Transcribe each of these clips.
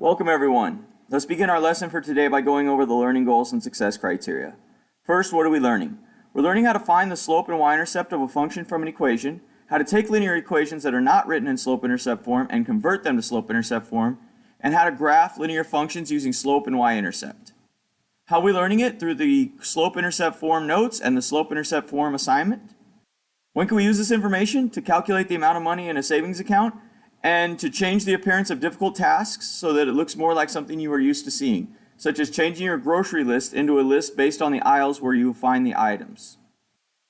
Welcome everyone. Let's begin our lesson for today by going over the learning goals and success criteria. First, what are we learning? We're learning how to find the slope and y-intercept of a function from an equation, how to take linear equations that are not written in slope-intercept form and convert them to slope-intercept form, and how to graph linear functions using slope and y-intercept. How are we learning it? Through the slope-intercept form notes and the slope-intercept form assignment. When can we use this information? To calculate the amount of money in a savings account and to change the appearance of difficult tasks so that it looks more like something you are used to seeing, such as changing your grocery list into a list based on the aisles where you find the items.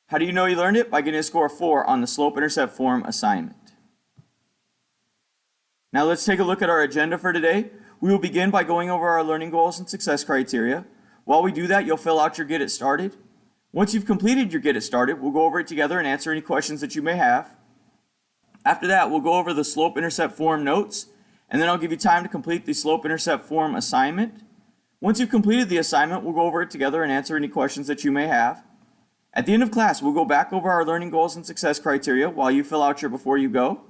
How do you know you learned it? By getting a score of 4 on the slope-intercept form assignment. Now let's take a look at our agenda for today. We will begin by going over our learning goals and success criteria. While we do that, you'll fill out your Get It Started. Once you've completed your Get It Started, we'll go over it together and answer any questions that you may have. After that, we'll go over the slope-intercept form notes, and then I'll give you time to complete the slope-intercept form assignment. Once you've completed the assignment, we'll go over it together and answer any questions that you may have. At the end of class, we'll go back over our learning goals and success criteria while you fill out your Before You Go.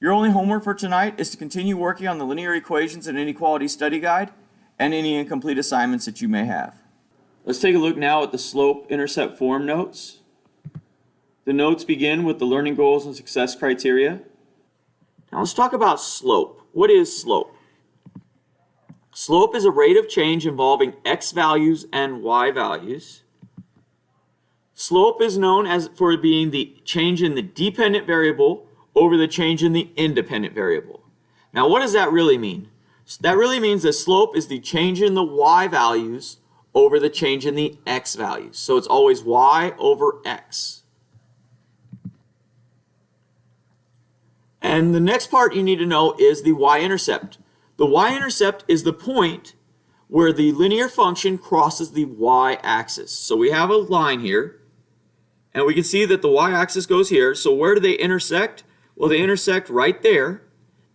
Your only homework for tonight is to continue working on the linear equations and inequality study guide and any incomplete assignments that you may have. Let's take a look now at the slope-intercept form notes. The notes begin with the learning goals and success criteria. Now let's talk about slope. What is slope? Slope is a rate of change involving x values and y values. Slope is known as for being the change in the dependent variable over the change in the independent variable. Now what does that really mean? That really means that slope is the change in the y values over the change in the x values. So it's always y over x. And the next part you need to know is the y-intercept. The y-intercept is the point where the linear function crosses the y-axis. So we have a line here, and we can see that the y-axis goes here. So where do they intersect? Well, they intersect right there.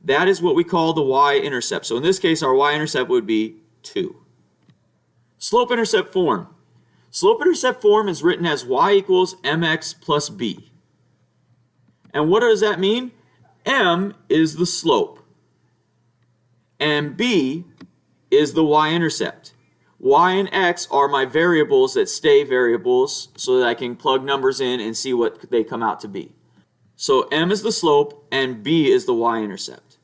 That is what we call the y-intercept. So in this case, our y-intercept would be 2. Slope-intercept form. Slope-intercept form is written as y equals mx plus b. And what does that mean? M is the slope, and b is the y-intercept. Y and x are my variables that stay variables so that I can plug numbers in and see what they come out to be. So m is the slope and b is the y-intercept.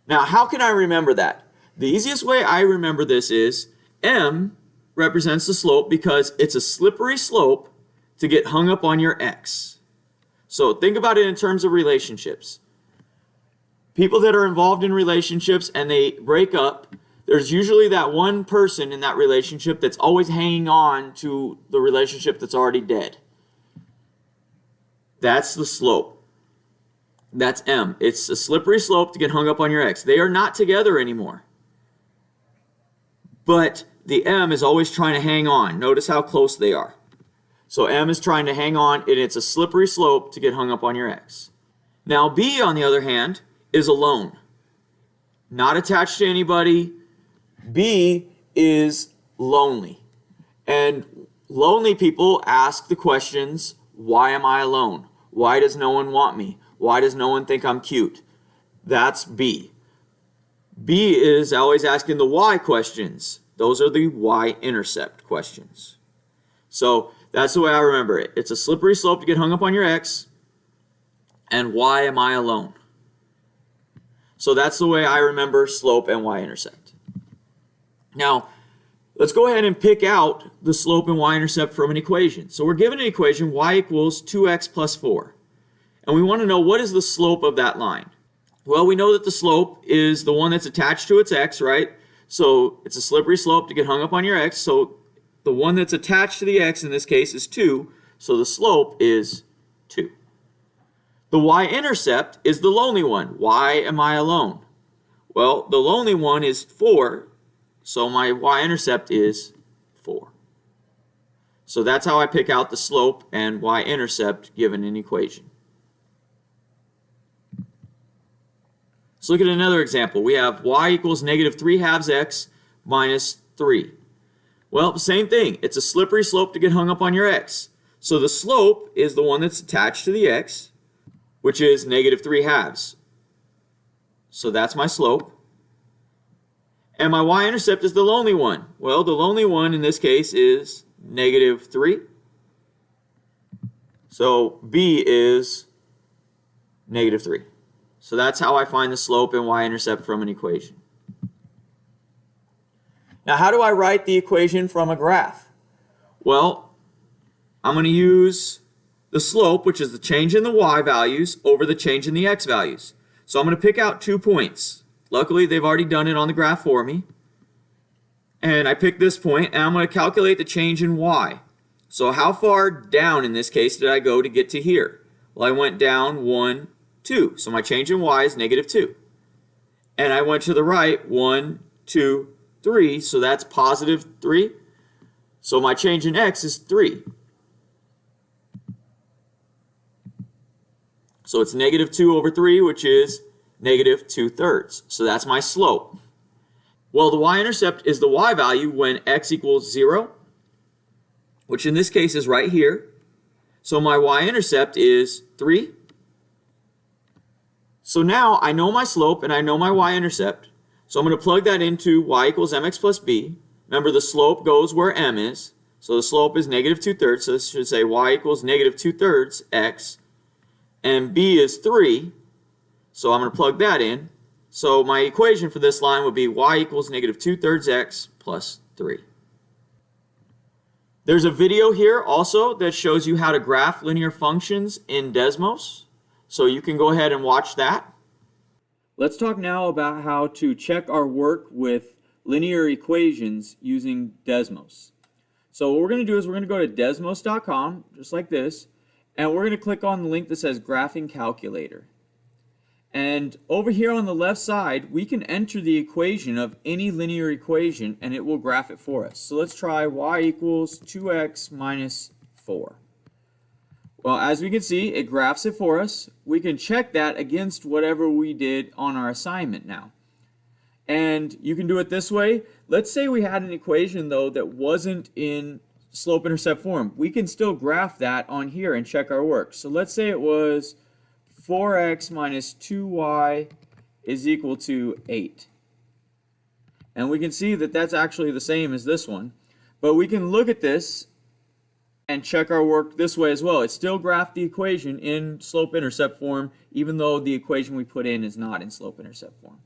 Now how can I remember that? The easiest way I remember this is m represents the slope because it's a slippery slope to get hung up on your x. So think about it in terms of relationships. People that are involved in relationships and they break up, there's usually that one person in that relationship that's always hanging on to the relationship that's already dead. That's the slope. That's M. It's a slippery slope to get hung up on your ex. They are not together anymore. But the M is always trying to hang on. Notice how close they are. So M is trying to hang on, and it's a slippery slope to get hung up on your ex. Now B, on the other hand, is alone. Not attached to anybody. B is lonely. And lonely people ask the questions, why am I alone? Why does no one want me? Why does no one think I'm cute? That's B. B is always asking the why questions. Those are the y-intercept questions. So that's the way I remember it. It's a slippery slope to get hung up on your ex. And why am I alone? So that's the way I remember slope and y-intercept. Now, let's go ahead and pick out the slope and y-intercept from an equation. So we're given an equation, y equals 2x plus 4. And we want to know what is the slope of that line. Well, we know that the slope is the one that's attached to its x, right? So it's a slippery slope to get hung up on your x. So the one that's attached to the x in this case is 2. So the slope is 2. The y-intercept is the lonely one. Why am I alone? Well, the lonely one is 4, so my y-intercept is 4. So that's how I pick out the slope and y-intercept given an equation. Let's look at another example. We have y equals negative 3 halves x minus 3. Well, same thing. It's a slippery slope to get hung up on your x. So the slope is the one that's attached to the x, which is negative 3 halves. So that's my slope. And my y-intercept is the lonely one. Well, the lonely one in this case is -3. So B is -3. So that's how I find the slope and y-intercept from an equation. Now, how do I write the equation from a graph? Well, I'm going to use the slope, which is the change in the y values over the change in the x values. So I'm going to pick out 2 points. Luckily, they've already done it on the graph for me. And I picked this point, and I'm going to calculate the change in y. So how far down in this case did I go to get to here? Well, I went down 1, 2. So my change in y is -2. And I went to the right 1, 2, 3. So that's +3. So my change in x is 3. So it's -2 over 3, which is -2/3. So that's my slope. Well, the y-intercept is the y value when x equals 0, which in this case is right here. So my y-intercept is 3. So now I know my slope and I know my y-intercept. So I'm going to plug that into y equals mx plus b. Remember, the slope goes where m is. So the slope is -2/3. So this should say y equals -2/3 x. And b is 3. So I'm going to plug that in. So my equation for this line would be y equals -2/3 x plus 3. There's a video here also that shows you how to graph linear functions in Desmos. So you can go ahead and watch that. Let's talk now about how to check our work with linear equations using Desmos. So what we're going to do is we're going to go to desmos.com, just like this, and we're going to click on the link that says Graphing Calculator. And over here on the left side, we can enter the equation of any linear equation and it will graph it for us. So let's try y equals 2x minus 4. Well, as we can see, it graphs it for us. We can check that against whatever we did on our assignment now. And you can do it this way. Let's say we had an equation, though, that wasn't in slope-intercept form. We can still graph that on here and check our work. So let's say it was 4x minus 2y is equal to 8. And we can see that that's actually the same as this one. But we can look at this and check our work this way as well. It still graphed the equation in slope-intercept form, even though the equation we put in is not in slope-intercept form.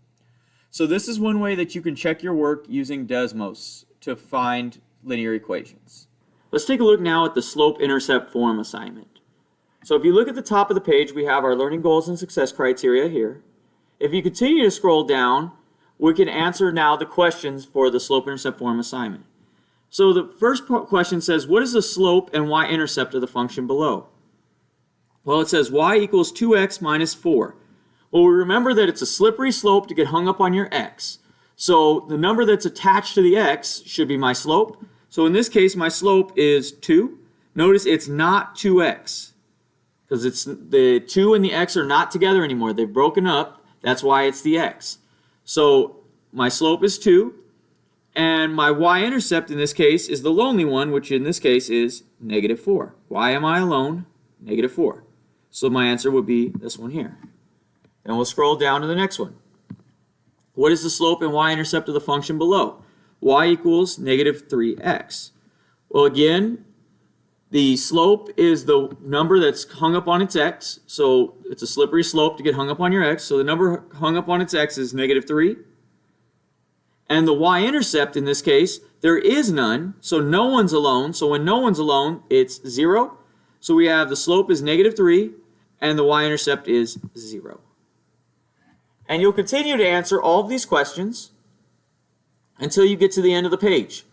So this is one way that you can check your work using Desmos to find linear equations. Let's take a look now at the slope-intercept form assignment. So if you look at the top of the page, we have our learning goals and success criteria here. If you continue to scroll down, we can answer now the questions for the slope-intercept form assignment. So the first question says, what is the slope and y-intercept of the function below? Well, it says y equals 2x minus 4. Well, we remember that it's a slippery slope to get hung up on your x. So the number that's attached to the x should be my slope. So in this case, my slope is 2. Notice it's not 2x. Because it's the 2 and the x are not together anymore. They've broken up. That's why it's the x. So my slope is 2. And my y-intercept in this case is the lonely one, which in this case is -4. Why am I alone? -4. So my answer would be this one here. And we'll scroll down to the next one. What is the slope and y-intercept of the function below? Y equals -3x. Well, again, the slope is the number that's hung up on its x. So it's a slippery slope to get hung up on your x. So the number hung up on its x is -3. And the y-intercept in this case, there is none. So no one's alone. So when no one's alone, it's 0. So we have the slope is -3 and the y-intercept is 0. And you'll continue to answer all of these questions until you get to the end of the page.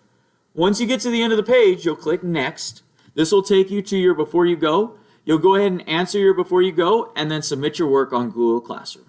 Once you get to the end of the page, you'll click Next. This will take you to your Before You Go. You'll go ahead and answer your Before You Go and then submit your work on Google Classroom.